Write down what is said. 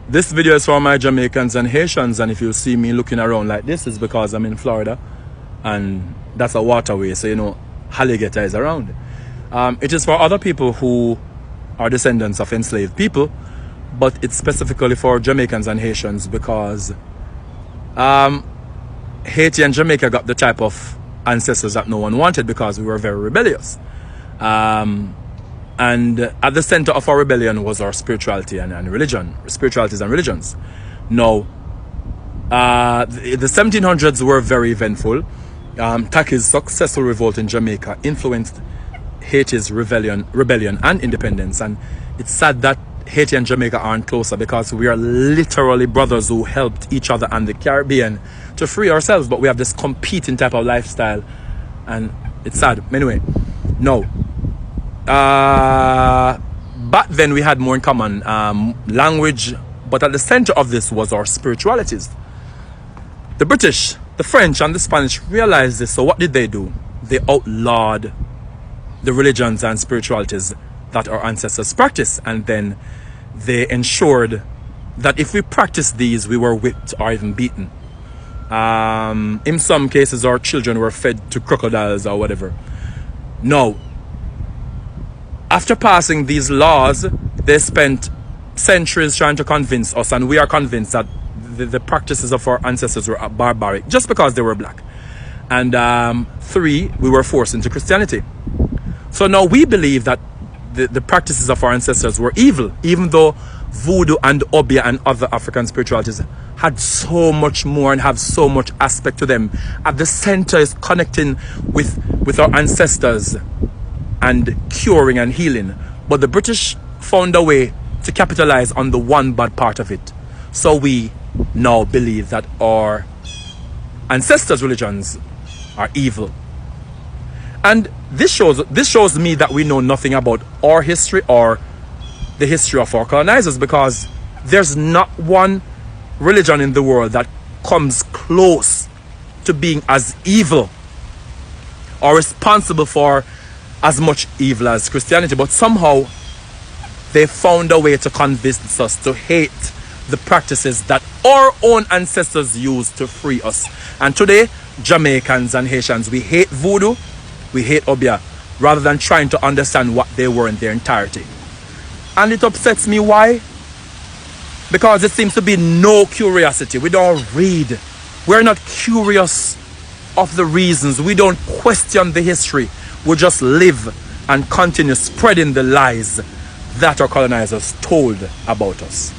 This video is for my Jamaicans and Haitians, and if you see me looking around like this, it's because I'm in Florida and that's a waterway, so you know alligator is around. It is for other people who are descendants of enslaved people, but it's specifically for Jamaicans and Haitians because Haiti and Jamaica got the type of ancestors that no one wanted because we were very rebellious. And at the center of our rebellion was our spirituality and religion, spiritualities and religions. Now, the 1700s were very eventful. Taki's successful revolt in Jamaica influenced Haiti's rebellion and independence. And it's sad that Haiti and Jamaica aren't closer because we are literally brothers who helped each other and the Caribbean to free ourselves, but we have this competing type of lifestyle, and it's sad. Anyway, no. Back then we had more in common, language, but at the center of this was our spiritualities. The British, the French and the Spanish realized this, so what did they do? They outlawed the religions and spiritualities that our ancestors practiced, and then they ensured that if we practiced these, we were whipped or even beaten. In some cases our children were fed to crocodiles or whatever. Now, after passing these laws, they spent centuries trying to convince us, and we are convinced that the practices of our ancestors were barbaric just because they were black. And 3, we were forced into Christianity. So now we believe that the practices of our ancestors were evil, even though voodoo and obia and other African spiritualities had so much more and have so much aspect to them. At the center is connecting with our ancestors and curing and healing. But the British found a way to capitalize on the one bad part of it. So we now believe that our ancestors' religions are evil. And this shows me that we know nothing about our history or the history of our colonizers, because there's not one religion in the world that comes close to being as evil or responsible for as much evil as Christianity. But somehow they found a way to convince us to hate the practices that our own ancestors used to free us. And today, Jamaicans and Haitians, we hate voodoo, we hate obia, rather than trying to understand what they were in their entirety. And it upsets me. Why? Because there seems to be no curiosity. We don't read. We're not curious of the reasons. We don't question the history. We just live and continue spreading the lies that our colonizers told about us.